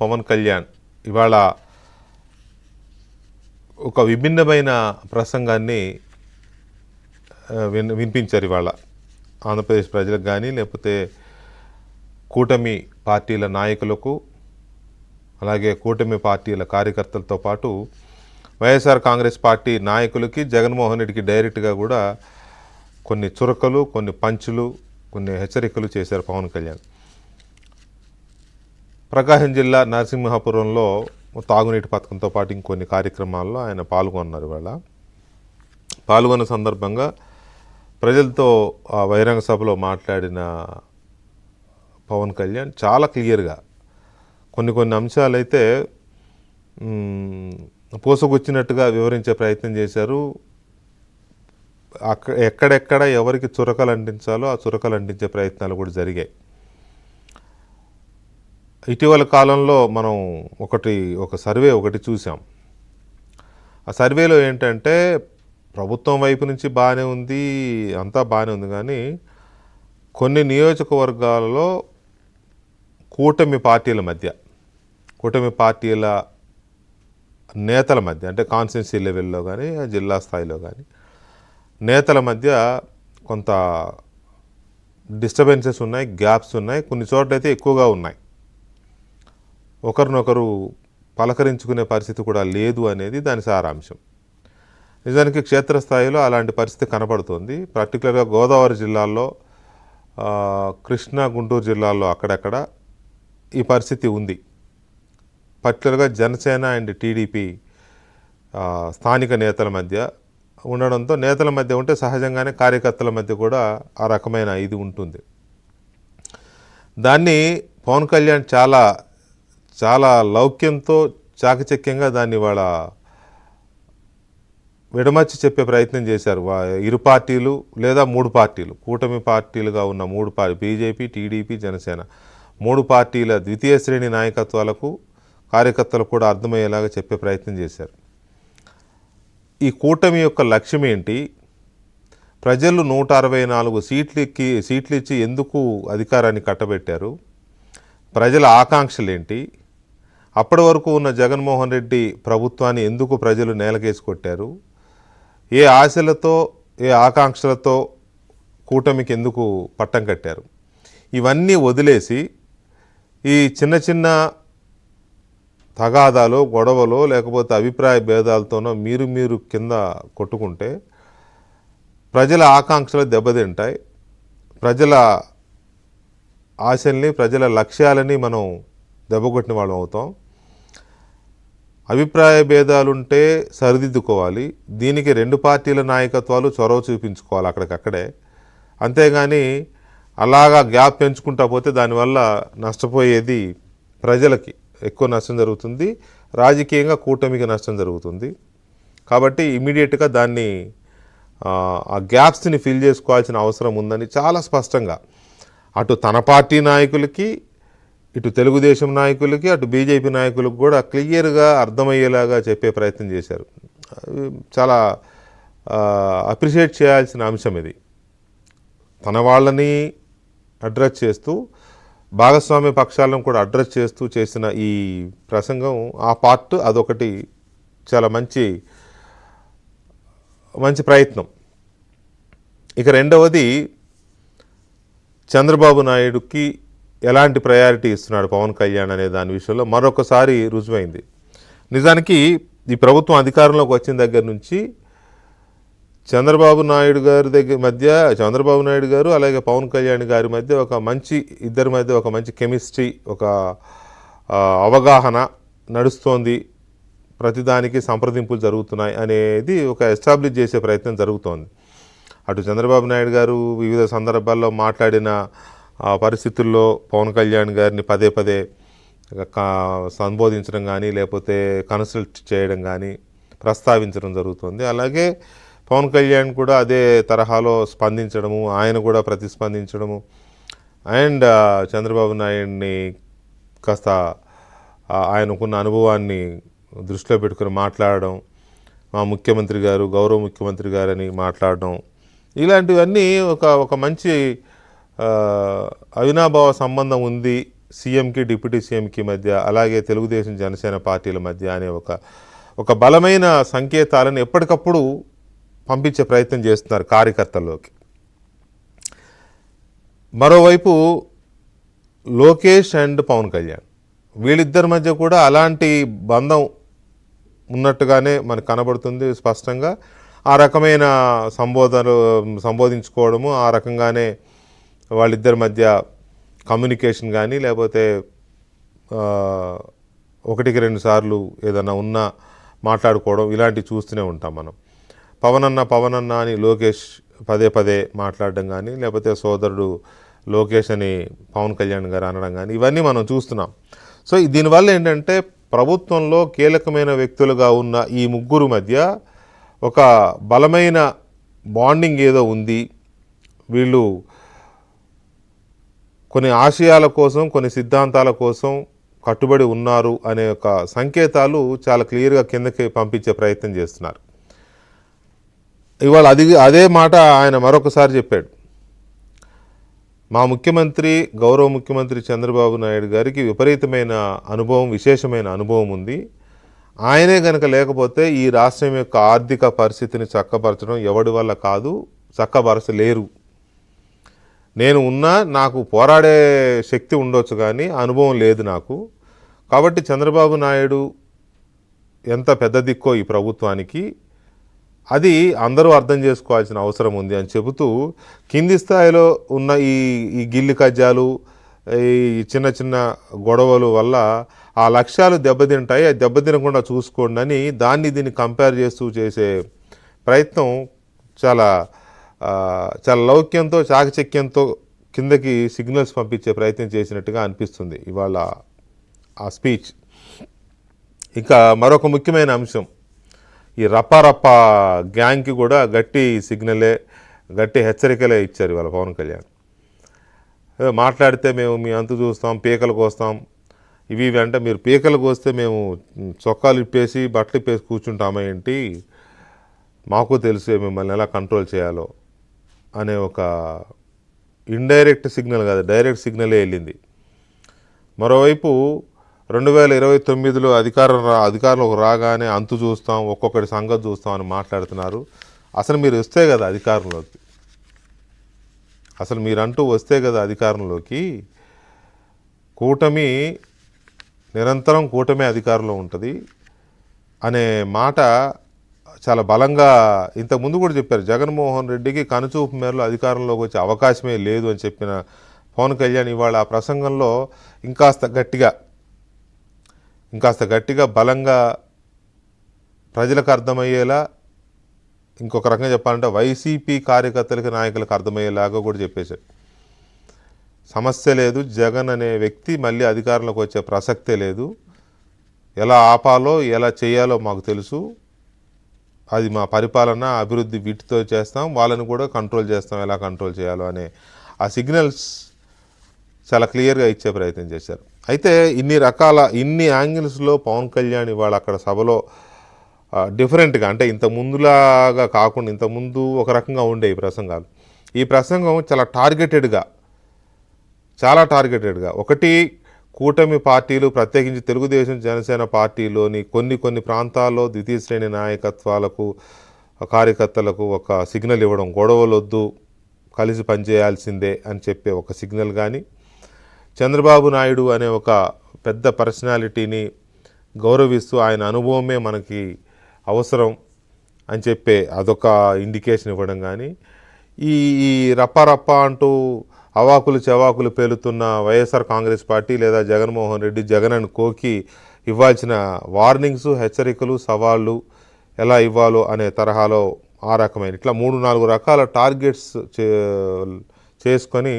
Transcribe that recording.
పవన్ కళ్యాణ్ ఇవాళ ఒక విభిన్నమైన ప్రసంగాన్ని వినిపించారు. ఇవాళ ఆంధ్రప్రదేశ్ ప్రజలకు కానీ లేకపోతే కూటమి పార్టీల నాయకులకు అలాగే కూటమి పార్టీల కార్యకర్తలతో పాటు వైఎస్ఆర్ కాంగ్రెస్ పార్టీ నాయకులకి జగన్మోహన్ రెడ్డికి డైరెక్ట్గా కూడా కొన్ని చురకలు, కొన్ని పంచులు, కొన్ని హెచ్చరికలు చేశారు పవన్ కళ్యాణ్. ప్రకాశం జిల్లా నరసింహాపురంలో తాగునీటి పథకంతో పాటు ఇంకొన్ని కార్యక్రమాల్లో ఆయన పాల్గొన్నారు. ఇవాళ పాల్గొన్న సందర్భంగా ప్రజలతో ఆ బహిరంగ సభలో మాట్లాడిన పవన్ కళ్యాణ్ చాలా క్లియర్గా కొన్ని అంశాలైతే పూసగుచ్చినట్టుగా వివరించే ప్రయత్నం చేశారు. ఎక్కడెక్కడ ఎవరికి చురకలు అంటించాలో ఆ చురకలు అంటించే ప్రయత్నాలు కూడా జరిగాయి. ఇటీవల కాలంలో మనం ఒక సర్వే చూసాం. ఆ సర్వేలో ఏంటంటే ప్రభుత్వం వైపు నుంచి బాగానే ఉంది, అంతా బాగానే ఉంది, కానీ కొన్ని నియోజకవర్గాలలో కూటమి పార్టీల నేతల మధ్య అంటే కాన్స్టిట్యున్సీ లెవెల్లో కానీ జిల్లా స్థాయిలో కానీ నేతల మధ్య కొంత డిస్టర్బెన్సెస్ ఉన్నాయి, గ్యాప్స్ ఉన్నాయి, కొన్ని చోట్లయితే ఎక్కువగా ఉన్నాయి. ఒకరినొకరు పలకరించుకునే పరిస్థితి కూడా లేదు అనేది దాని సారాంశం. నిజానికి క్షేత్రస్థాయిలో అలాంటి పరిస్థితి కనపడుతుంది. పర్టికులర్గా గోదావరి జిల్లాల్లో, కృష్ణా, గుంటూరు జిల్లాల్లో అక్కడక్కడ ఈ పరిస్థితి ఉంది. పర్టికులర్గా జనసేన అండ్ టీడీపీ స్థానిక నేతల మధ్య ఉండడంతో, నేతల మధ్య ఉంటే సహజంగానే కార్యకర్తల మధ్య కూడా ఆ రకమైన ఇది ఉంటుంది. దాన్ని పవన్ కళ్యాణ్ చాలా లౌక్యంతో చాకచక్యంగా దాన్ని వాళ్ళ విడమర్చి చెప్పే ప్రయత్నం చేశారు. ఇరు పార్టీలు లేదా మూడు పార్టీలు, కూటమి పార్టీలుగా ఉన్న మూడు బీజేపీ, టీడీపీ, జనసేన, మూడు పార్టీల ద్వితీయ శ్రేణి నాయకత్వాలకు, కార్యకర్తలకు కూడా అర్థమయ్యేలాగా చెప్పే ప్రయత్నం చేశారు. ఈ కూటమి యొక్క లక్ష్యం ఏంటి, ప్రజలు 164 సీట్లు ఇచ్చి ఎందుకు అధికారాన్ని కట్టబెట్టారు, ప్రజల ఆకాంక్షలు ఏంటి, అప్పటి వరకు ఉన్న జగన్మోహన్ రెడ్డి ప్రభుత్వాన్ని ఎందుకు ప్రజలు నేలకేసి కొట్టారు, ఏ ఆశలతో ఏ ఆకాంక్షలతో కూటమికి ఎందుకు పట్టం కట్టారు, ఇవన్నీ వదిలేసి ఈ చిన్న తగాదాలో, గొడవలో, లేకపోతే అభిప్రాయ భేదాలతోనో మీరు కింద కొట్టుకుంటే ప్రజల ఆకాంక్షలు దెబ్బతింటాయి. ప్రజల ఆశల్ని, ప్రజల లక్ష్యాలని మనం దెబ్బకొట్టిన వాళ్ళం అవుతాం. అభిప్రాయ భేదాలుంటే సరిదిద్దుకోవాలి. దీనికి రెండు పార్టీల నాయకత్వాలు చొరవ చూపించుకోవాలి అక్కడికక్కడే. అంతేగాని అలాగా గ్యాప్ పెంచుకుంటా పోతే దానివల్ల నష్టపోయేది ప్రజలకి ఎక్కువ నష్టం జరుగుతుంది, రాజకీయంగా కూటమికి నష్టం జరుగుతుంది. కాబట్టి ఇమీడియట్గా దాన్ని ఆ గ్యాప్స్ని ఫిల్ చేసుకోవాల్సిన అవసరం ఉందని చాలా స్పష్టంగా అటు తన పార్టీ నాయకులకి, ఇటు తెలుగుదేశం నాయకులకి, అటు బీజేపీ నాయకులకు కూడా క్లియర్గా అర్థమయ్యేలాగా చెప్పే ప్రయత్నం చేశారు. చాలా అప్రిషియేట్ చేయాల్సిన అంశం ఇది. తన వాళ్ళని అడ్రస్ చేస్తూ, భాగస్వామ్య పక్షాలను కూడా అడ్రస్ చేస్తూ చేసిన ఈ ప్రసంగం, ఆ పార్ట్ అదొకటి చాలా మంచి ప్రయత్నం. ఇక రెండవది, చంద్రబాబు నాయుడుకి ఎలాంటి ప్రయారిటీ ఇస్తున్నాడు పవన్ కళ్యాణ్ అనే దాని విషయంలో మరొకసారి రుజువైంది. నిజానికి ఈ ప్రభుత్వం అధికారంలోకి వచ్చిన దగ్గర నుంచి చంద్రబాబు నాయుడు గారు అలాగే పవన్ కళ్యాణ్ గారి మధ్య ఇద్దరి మధ్య ఒక మంచి కెమిస్ట్రీ, ఒక అవగాహన నడుస్తోంది, ప్రతిదానికి సంప్రదింపులు జరుగుతున్నాయి అనేది ఒక ఎస్టాబ్లిష్ చేసే ప్రయత్నం జరుగుతోంది. అటు చంద్రబాబు నాయుడు గారు వివిధ సందర్భాల్లో మాట్లాడిన పరిస్థితుల్లో పవన్ కళ్యాణ్ గారిని పదే సంబోధించడం కానీ, లేకపోతే కన్సల్ట్ చేయడం కానీ, ప్రస్తావించడం జరుగుతుంది. అలాగే పవన్ కళ్యాణ్ కూడా అదే తరహాలో స్పందించడము, ఆయన కూడా ప్రతిస్పందించడము, అండ్ చంద్రబాబు నాయుడిని కాస్త ఆయనకున్న అనుభవాన్ని దృష్టిలో పెట్టుకుని మాట్లాడడం, మా ముఖ్యమంత్రి గారు, గౌరవ ముఖ్యమంత్రి గారని మాట్లాడడం, ఇలాంటివన్నీ ఒక మంచి అవినాభావ సంబంధం ఉంది సీఎంకి డిప్యూటీ సీఎంకి మధ్య, అలాగే తెలుగుదేశం జనసేన పార్టీల మధ్య అనే ఒక బలమైన సంకేతాలను ఎప్పటికప్పుడు పంపించే ప్రయత్నం చేస్తున్నారు కార్యకర్తల్లోకి. మరోవైపు లోకేష్ అండ్ పవన్ కళ్యాణ్ వీళ్ళిద్దరి మధ్య కూడా అలాంటి బంధం ఉన్నట్టుగానే మనకు కనబడుతుంది స్పష్టంగా. ఆ రకమైన సంబోధించుకోవడము, ఆ రకంగానే వాళ్ళిద్దరి మధ్య కమ్యూనికేషన్ కానీ, లేకపోతే ఒకటికి రెండు సార్లు ఏదన్నా ఉన్నా మాట్లాడుకోవడం ఇలాంటివి చూస్తూనే ఉంటాం మనం. పవన్ అన్న అని లోకేష్ పదే పదే మాట్లాడడం కానీ, లేకపోతే సోదరుడు లోకేష్ అని పవన్ కళ్యాణ్ గారు అనడం కానీ, ఇవన్నీ మనం చూస్తున్నాం. సో దీనివల్ల ఏంటంటే ప్రభుత్వంలో కీలకమైన వ్యక్తులుగా ఉన్న ఈ ముగ్గురు మధ్య ఒక బలమైన బాండింగ్ ఏదో ఉంది. వీళ్ళు కొన్ని ఆశయాల కోసం, కొన్ని సిద్ధాంతాల కోసం కట్టుబడి ఉన్నారు అనే ఒక సంకేతాలు చాలా క్లియర్గా కిందకి పంపించే ప్రయత్నం చేస్తున్నారు. ఇవాళ అదే మాట ఆయన మరొకసారి చెప్పాడు. మా ముఖ్యమంత్రి, గౌరవ ముఖ్యమంత్రి చంద్రబాబు నాయుడు గారికి విపరీతమైన అనుభవం, విశేషమైన అనుభవం ఉంది. ఆయనే గనక లేకపోతే ఈ రాష్ట్రం యొక్క ఆర్థిక పరిస్థితిని చక్కపరచడం ఎవడి వల్ల కాదు, చక్కపరచలేరు. నేను ఉన్నా, నాకు పోరాడే శక్తి ఉండొచ్చు కానీ అనుభవం లేదు నాకు. కాబట్టి చంద్రబాబు నాయుడు ఎంత పెద్ద దిక్కో ఈ ప్రభుత్వానికి, అది అందరూ అర్థం చేసుకోవాల్సిన అవసరం ఉంది అని చెబుతూ, కింది స్థాయిలో ఉన్న ఈ గిల్లి కజ్జాలు, ఈ చిన్న చిన్న గొడవలు వల్ల ఆ లక్ష్యాలు దెబ్బతింటాయి, అది దెబ్బతినకుండా చూసుకోండి అని దీన్ని కంపేర్ చేస్తూ చేసే ప్రయత్నం చాలా లౌక్యంతో, చాకచక్యంతో కిందకి సిగ్నల్స్ పంపించే ప్రయత్నం చేసినట్టుగా అనిపిస్తుంది ఇవాళ ఆ స్పీచ్. ఇంకా మరొక ముఖ్యమైన అంశం, ఈ రప్ప గ్యాంగ్కి కూడా గట్టి సిగ్నలే, గట్టి హెచ్చరికలే ఇచ్చారు ఇవాళ పవన్ కళ్యాణ్. మాట్లాడితే మేము మీ అంతు చూస్తాం, పీకలు కోస్తాం, ఇవి అంటే మీరు పీకలు కోస్తే మేము చొక్కాలు ఇప్పేసి బట్టలు ఇప్పేసి కూర్చుంటామా ఏంటి, మాకు తెలుసు మిమ్మల్ని ఎలా కంట్రోల్ చేయాలో అనే ఒక ఇండైరెక్ట్ సిగ్నల్ కాదు, డైరెక్ట్ సిగ్నలే వెళ్ళింది. మరోవైపు 2029లో అధికారంలోకి రాగానే అంతు చూస్తాం, ఒక్కొక్కటి సంగతి చూస్తాం అని మాట్లాడుతున్నారు. అసలు మీరు వస్తే కదా అధికారంలోకి, అసలు మీరంటూ వస్తే కదా అధికారంలోకి. కూటమి నిరంతరం కూటమి అధికారంలో ఉంటుంది అనే మాట చాలా బలంగా ఇంతకుముందు కూడా చెప్పారు. జగన్మోహన్ రెడ్డికి కనుచూపు మేరలో అధికారంలోకి వచ్చే అవకాశమే లేదు అని చెప్పిన పవన్ కళ్యాణ్ ఇవాళ ఆ ప్రసంగంలో ఇంకాస్త గట్టిగా బలంగా ప్రజలకు అర్థమయ్యేలా, ఇంకొక రకంగా చెప్పాలంటే వైసీపీ కార్యకర్తలకి, నాయకులకు అర్థమయ్యేలాగా కూడా చెప్పేశాడు. సమస్య లేదు, జగన్ అనే వ్యక్తి మళ్ళీ అధికారంలోకి వచ్చే ప్రసక్తే లేదు, ఎలా ఆపాలో ఎలా చేయాలో మాకు తెలుసు, అది మా పరిపాలన అభివృద్ధి వీటితో చేస్తాం, వాళ్ళని కూడా కంట్రోల్ చేస్తాం, ఎలా కంట్రోల్ చేయాలో అనే ఆ సిగ్నల్స్ చాలా క్లియర్గా ఇచ్చే ప్రయత్నం చేశారు. అయితే ఇన్ని యాంగిల్స్లో పవన్ కళ్యాణ్ ఇవాళ అక్కడ సభలో డిఫరెంట్గా, అంటే ఇంత ముందులాగా కాకుండా, ఇంతకుముందు ఒక రకంగా ఉండే ఈ ప్రసంగం చాలా టార్గెటెడ్గా ఒకటి, కూటమి పార్టీలు ప్రత్యేకించి తెలుగుదేశం జనసేన పార్టీలోని కొన్ని ప్రాంతాల్లో ద్వితీయ శ్రేణి నాయకత్వాలకు, కార్యకర్తలకు ఒక సిగ్నల్ ఇవ్వడం, గొడవలొద్దు, కలిసి పనిచేయాల్సిందే అని చెప్పే ఒక సిగ్నల్ కానీ, చంద్రబాబు నాయుడు అనే ఒక పెద్ద పర్సనాలిటీని గౌరవిస్తూ ఆయన అనుభవమే మనకి అవసరం అని చెప్పే అదొక ఇండికేషన్ ఇవ్వడం కానీ, ఈ రప్ప అంటూ అవాకులు చెవాకులు పేలుతున్న వైఎస్ఆర్ కాంగ్రెస్ పార్టీ లేదా జగన్మోహన్ రెడ్డి, జగన్ అండ్ కోకి ఇవ్వాల్సిన వార్నింగ్స్, హెచ్చరికలు, సవాళ్ళు ఎలా ఇవ్వాలో అనే తరహాలో ఆ రకమైన ఇట్లా 3-4 రకాల టార్గెట్స్ చేసుకొని